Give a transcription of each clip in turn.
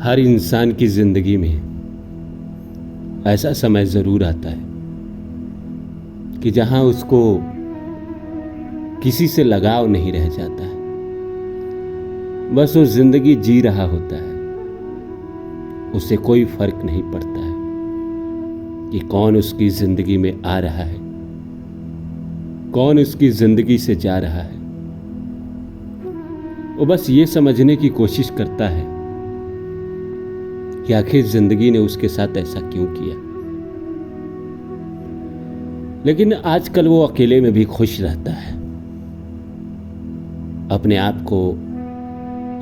हर इंसान की जिंदगी में ऐसा समय जरूर आता है कि जहां उसको किसी से लगाव नहीं रह जाता है। बस वो जिंदगी जी रहा होता है, उससे कोई फर्क नहीं पड़ता है कि कौन उसकी जिंदगी में आ रहा है, कौन उसकी जिंदगी से जा रहा है। वो बस ये समझने की कोशिश करता है कि आखिर जिंदगी ने उसके साथ ऐसा क्यों किया। लेकिन आजकल वो अकेले में भी खुश रहता है, अपने आप को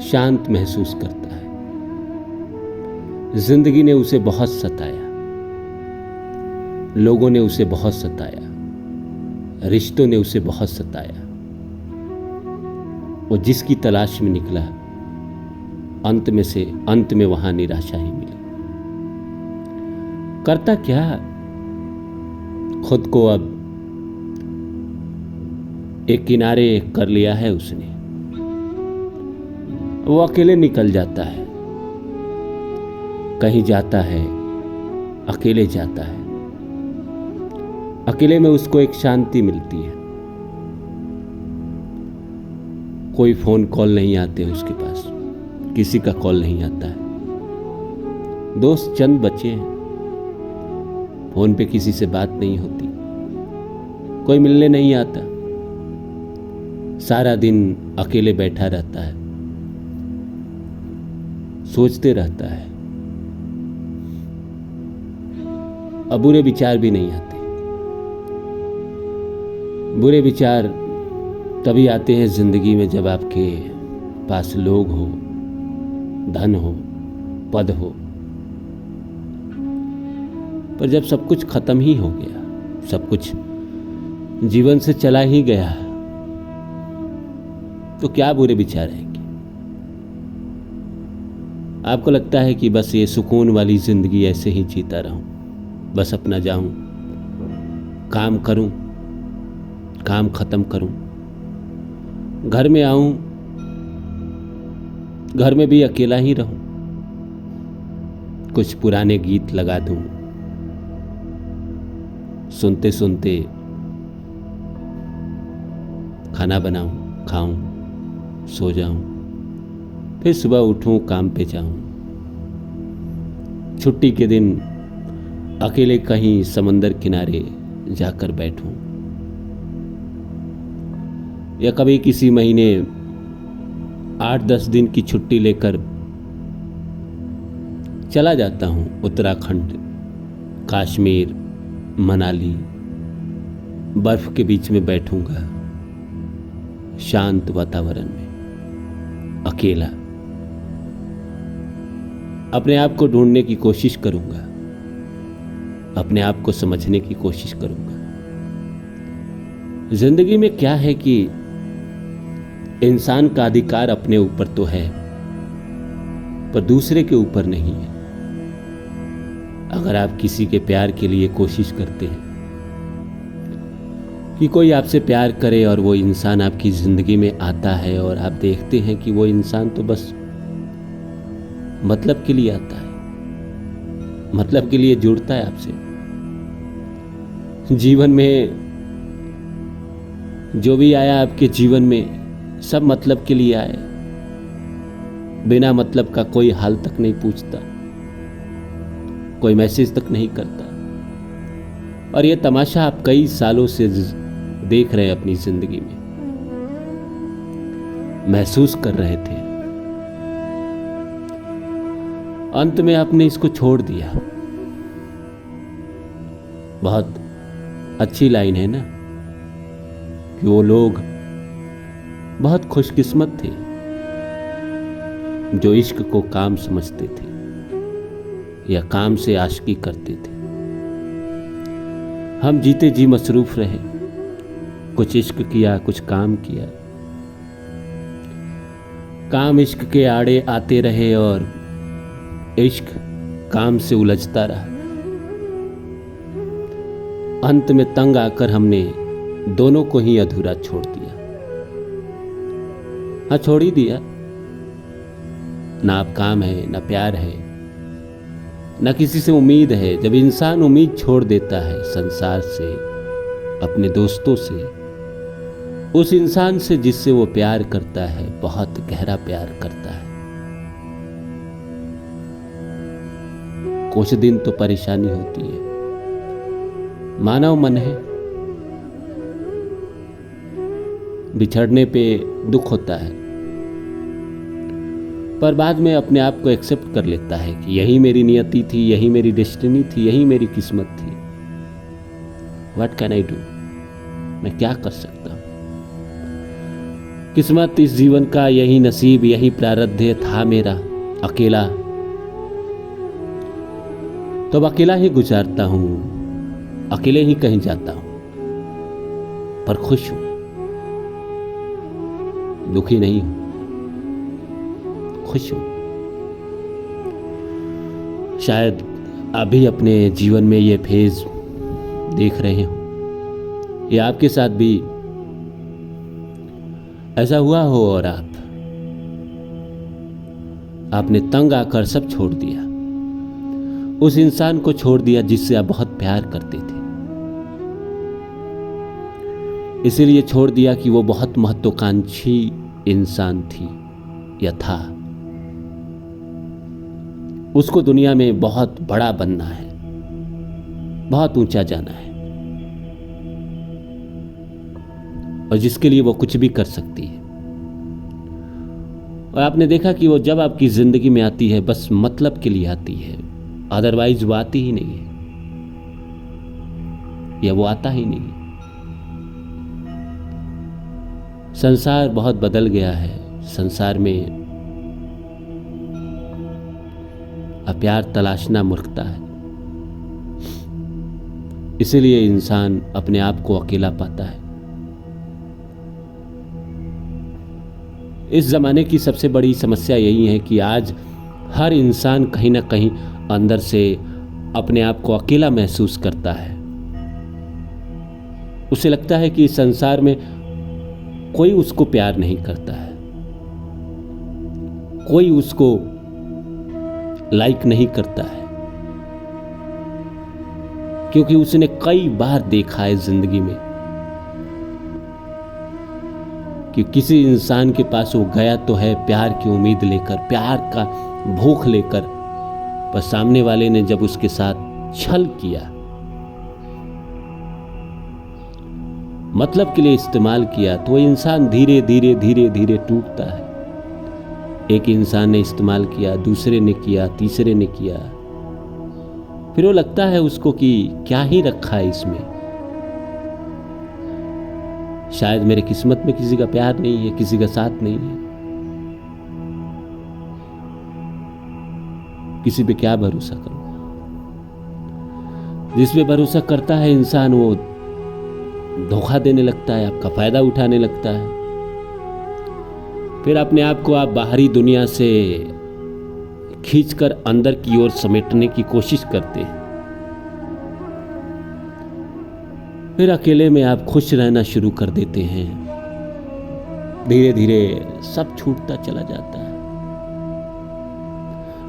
शांत महसूस करता है। जिंदगी ने उसे बहुत सताया, लोगों ने उसे बहुत सताया, रिश्तों ने उसे बहुत सताया। वो जिसकी तलाश में निकला, अंत में वहां निराशा ही मिली। करता क्या, खुद को अब एक किनारे कर लिया है उसने। वो अकेले निकल जाता है, कहीं जाता है, अकेले जाता है। अकेले में उसको एक शांति मिलती है। कोई फोन कॉल नहीं आते उसके पास, किसी का कॉल नहीं आता है। दोस्त चंद बचे हैं, फोन पे किसी से बात नहीं होती, कोई मिलने नहीं आता। सारा दिन अकेले बैठा रहता है, सोचते रहता है। अब बुरे विचार भी नहीं आते। बुरे विचार तभी आते हैं जिंदगी में जब आपके पास लोग हो, धन हो, पद हो। पर जब सब कुछ खत्म ही हो गया, सब कुछ जीवन से चला ही गया, तो क्या बुरे विचार आएंगे। आपको लगता है कि बस ये सुकून वाली जिंदगी ऐसे ही जीता रहूं, बस अपना जाऊं, काम करूं, काम खत्म करूं, घर में आऊं, घर में भी अकेला ही रहूं, कुछ पुराने गीत लगा दूं, सुनते सुनते खाना बनाऊं, खाऊं, सो जाऊं, फिर सुबह उठूं, काम पे जाऊं। छुट्टी के दिन अकेले कहीं समंदर किनारे जाकर बैठूं, या कभी किसी महीने 8-10 दिन की छुट्टी लेकर चला जाता हूं उत्तराखंड, कश्मीर, मनाली। बर्फ के बीच में बैठूंगा, शांत वातावरण में, अकेला। अपने आप को ढूंढने की कोशिश करूंगा, अपने आप को समझने की कोशिश करूंगा। जिंदगी में क्या है कि इंसान का अधिकार अपने ऊपर तो है, पर दूसरे के ऊपर नहीं है। अगर आप किसी के प्यार के लिए कोशिश करते हैं कि कोई आपसे प्यार करे और वो इंसान आपकी जिंदगी में आता है और आप देखते हैं कि वो इंसान तो बस मतलब के लिए आता है, मतलब के लिए जुड़ता है आपसे। जीवन में जो भी आया आपके जीवन में सब मतलब के लिए आए, बिना मतलब का कोई हाल तक नहीं पूछता, कोई मैसेज तक नहीं करता। और ये तमाशा आप कई सालों से देख रहे हैं अपनी जिंदगी में, महसूस कर रहे थे। अंत में आपने इसको छोड़ दिया। बहुत अच्छी लाइन है ना कि वो लोग बहुत खुशकिस्मत थे जो इश्क को काम समझते थे या काम से आशिकी करते थे। हम जीते जी मसरूफ रहे, कुछ इश्क किया, कुछ काम किया। काम इश्क के आड़े आते रहे और इश्क काम से उलझता रहा। अंत में तंग आकर हमने दोनों को ही अधूरा छोड़ दिया। हाँ, छोड़ ही दिया, ना अब काम है, ना प्यार है, ना किसी से उम्मीद है। जब इंसान उम्मीद छोड़ देता है संसार से, अपने दोस्तों से, उस इंसान से जिससे वो प्यार करता है, बहुत गहरा प्यार करता है, कुछ दिन तो परेशानी होती है, मानव मन है, बिछड़ने पे दुख होता है, पर बाद में अपने आप को एक्सेप्ट कर लेता है कि यही मेरी नियति थी, यही मेरी डेस्टिनी थी, यही मेरी किस्मत थी। व्हाट कैन आई डू, मैं क्या कर सकता हूं। किस्मत इस जीवन का, यही नसीब, यही प्रारब्ध था मेरा, अकेला तो अब अकेला ही गुजारता हूं, अकेले ही कहीं जाता हूं, पर खुश हूं, दुखी नहीं हूं, खुश हूं। शायद अभी अपने जीवन में ये फेज देख रहे हो, ये आपके साथ भी ऐसा हुआ हो और आपने तंग आकर सब छोड़ दिया, उस इंसान को छोड़ दिया जिससे आप बहुत प्यार करते थे, इसीलिए छोड़ दिया कि वो बहुत महत्वाकांक्षी इंसान थी या था। उसको दुनिया में बहुत बड़ा बनना है, बहुत ऊंचा जाना है, और जिसके लिए वो कुछ भी कर सकती है। और आपने देखा कि वो जब आपकी जिंदगी में आती है बस मतलब के लिए आती है, अदरवाइज वो आती ही नहीं है, या वो आता ही नहीं है। संसार बहुत बदल गया है, संसार में अब प्यार तलाशना मूर्खता है, इसीलिए इंसान अपने आप को अकेला पाता है। इस जमाने की सबसे बड़ी समस्या यही है कि आज हर इंसान कहीं ना कहीं अंदर से अपने आप को अकेला महसूस करता है। उसे लगता है कि इस संसार में कोई उसको प्यार नहीं करता है, कोई उसको लाइक नहीं करता है, क्योंकि उसने कई बार देखा है जिंदगी में कि किसी इंसान के पास वो गया तो है प्यार की उम्मीद लेकर, प्यार का भूख लेकर, पर सामने वाले ने जब उसके साथ छल किया, मतलब के लिए इस्तेमाल किया, तो वो इंसान धीरे धीरे धीरे धीरे टूटता है। एक इंसान ने इस्तेमाल किया, दूसरे ने किया, तीसरे ने किया, फिर वो लगता है उसको कि क्या ही रखा है इसमें, शायद मेरे किस्मत में किसी का प्यार नहीं है, किसी का साथ नहीं है, किसी पे क्या भरोसा करूं। जिस पे भरोसा करता है इंसान वो धोखा देने लगता है, आपका फायदा उठाने लगता है, फिर अपने आप को आप बाहरी दुनिया से खींचकर अंदर की ओर समेटने की कोशिश करते हैं। फिर अकेले में आप खुश रहना शुरू कर देते हैं, धीरे धीरे सब छूटता चला जाता है,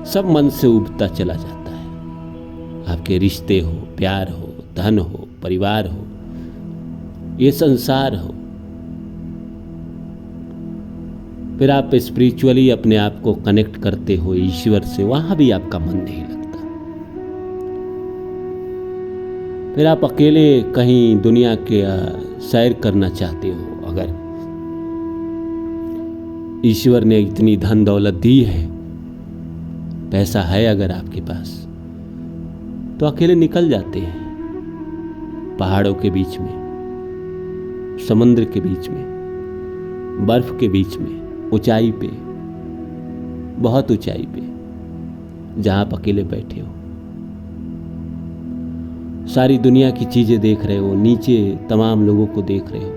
सब मन से उबता चला जाता है। आपके रिश्ते हो, प्यार हो, धन हो, परिवार हो, ये संसार हो, फिर आप स्पिरिचुअली अपने आप को कनेक्ट करते हो ईश्वर से, वहां भी आपका मन नहीं लगता। फिर आप अकेले कहीं दुनिया के सैर करना चाहते हो। अगर ईश्वर ने इतनी धन दौलत दी है, पैसा है अगर आपके पास, तो अकेले निकल जाते हैं पहाड़ों के बीच में, समुद्र के बीच में, बर्फ के बीच में, ऊंचाई पे, बहुत ऊंचाई पे, जहां आप अकेले बैठे हो, सारी दुनिया की चीजें देख रहे हो, नीचे तमाम लोगों को देख रहे हो,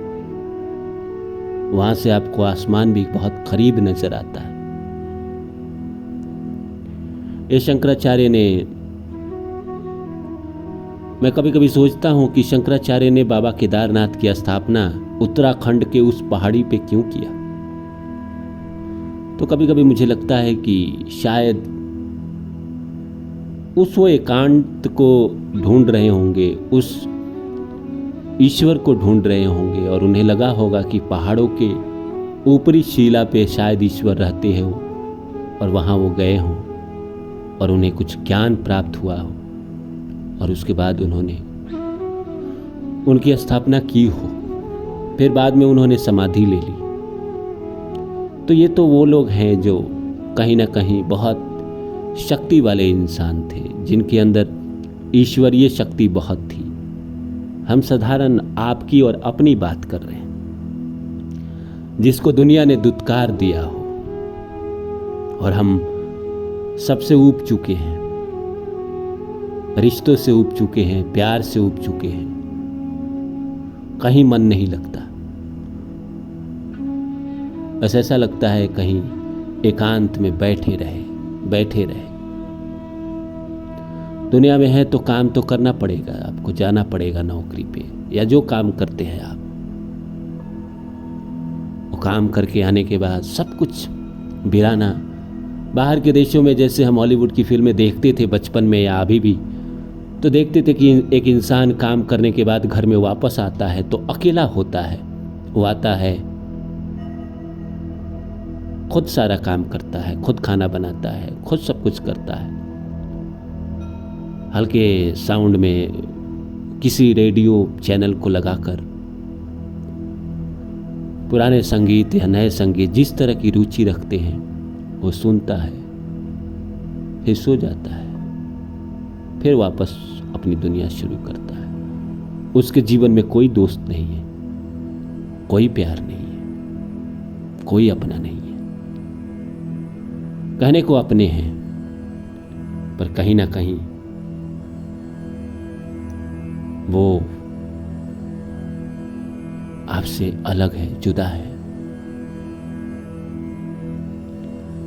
वहां से आपको आसमान भी बहुत करीब नजर आता है। ये शंकराचार्य ने, मैं कभी कभी सोचता हूं कि शंकराचार्य ने बाबा केदारनाथ की स्थापना उत्तराखंड के उस पहाड़ी पे क्यों किया। तो कभी कभी मुझे लगता है कि शायद वो एकांत को ढूंढ रहे होंगे, उस ईश्वर को ढूंढ रहे होंगे, और उन्हें लगा होगा कि पहाड़ों के ऊपरी शिला पे शायद ईश्वर रहते हो, और वहाँ वो गए हों और उन्हें कुछ ज्ञान प्राप्त हुआ हो, और उसके बाद उन्होंने उनकी स्थापना की हो, फिर बाद में उन्होंने समाधि ले ली। तो ये तो वो लोग हैं जो कहीं ना कहीं बहुत शक्ति वाले इंसान थे, जिनके अंदर ईश्वरीय शक्ति बहुत थी। हम साधारण आपकी और अपनी बात कर रहे हैं, जिसको दुनिया ने दुत्कार दिया हो, और हम सबसे ऊब चुके हैं, रिश्तों से ऊब चुके हैं, प्यार से ऊब चुके हैं, कहीं मन नहीं लगता। बस ऐसा लगता है कहीं एकांत में बैठे रहे। दुनिया में है तो काम तो करना पड़ेगा, आपको जाना पड़ेगा नौकरी पे, या जो काम करते हैं आप, वो काम करके आने के बाद सब कुछ बिराना। बाहर के देशों में जैसे हम हॉलीवुड की फिल्में देखते थे बचपन में या अभी भी, तो देखते थे कि एक इंसान काम करने के बाद घर में वापस आता है तो अकेला होता है। वो आता है, खुद सारा काम करता है, खुद खाना बनाता है, खुद सब कुछ करता है। हल्के साउंड में किसी रेडियो चैनल को लगाकर पुराने संगीत या नए संगीत, जिस तरह की रुचि रखते हैं, वो सुनता है, फिर सो जाता है, फिर वापस अपनी दुनिया शुरू करता है। उसके जीवन में कोई दोस्त नहीं है, कोई प्यार नहीं है, कोई अपना नहीं है। कहने को अपने हैं, पर कहीं ना कहीं वो आपसे अलग है, जुदा है।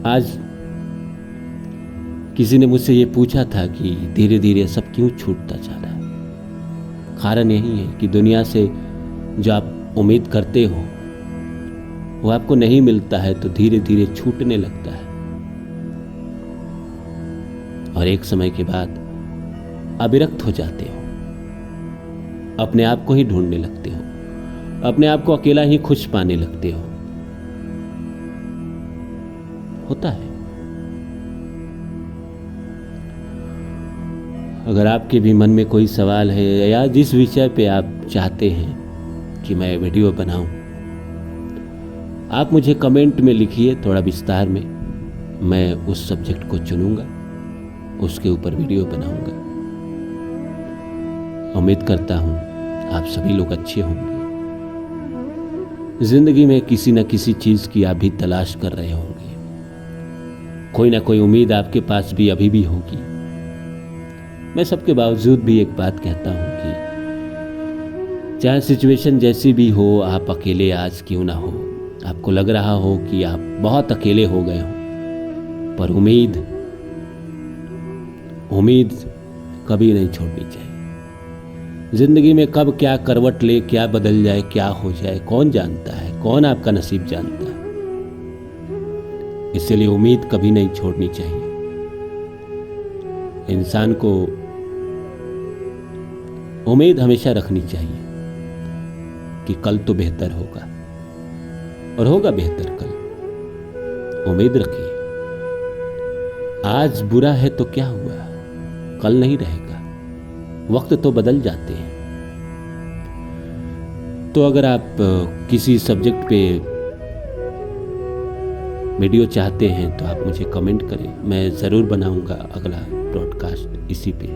आज किसी ने मुझसे ये पूछा था कि धीरे धीरे सब क्यों छूटता जा रहा है। कारण यही है कि दुनिया से जो आप उम्मीद करते हो वो आपको नहीं मिलता है, तो धीरे धीरे छूटने लगता है, और एक समय के बाद अविरक्त हो जाते हो, अपने आप को ही ढूंढने लगते हो, अपने आप को अकेला ही खुश पाने लगते हो। होता है। अगर आपके भी मन में कोई सवाल है या जिस विषय पे आप चाहते हैं कि मैं वीडियो बनाऊं, आप मुझे कमेंट में लिखिए थोड़ा विस्तार में। मैं उस सब्जेक्ट को चुनूंगा, उसके ऊपर वीडियो बनाऊंगा। उम्मीद करता हूं आप सभी लोग अच्छे होंगे। जिंदगी में किसी न किसी चीज की आप भी तलाश कर रहे होंगे, कोई ना कोई उम्मीद आपके पास भी अभी भी होगी। मैं सबके बावजूद भी एक बात कहता हूं कि चाहे सिचुएशन जैसी भी हो, आप अकेले आज क्यों ना हो, आपको लग रहा हो कि आप बहुत अकेले हो गए हो, पर उम्मीद कभी नहीं छोड़नी चाहिए। जिंदगी में कब क्या करवट ले, क्या बदल जाए, क्या हो जाए, कौन जानता है, कौन आपका नसीब जानता है। इसलिए उम्मीद कभी नहीं छोड़नी चाहिए। इंसान को उम्मीद हमेशा रखनी चाहिए कि कल तो बेहतर होगा, और होगा बेहतर कल। उम्मीद रखिए। आज बुरा है तो क्या हुआ, कल नहीं रहेगा, वक्त तो बदल जाते हैं। तो अगर आप किसी सब्जेक्ट पे वीडियो चाहते हैं तो आप मुझे कमेंट करें, मैं ज़रूर बनाऊंगा अगला ब्रॉडकास्ट इसी पे।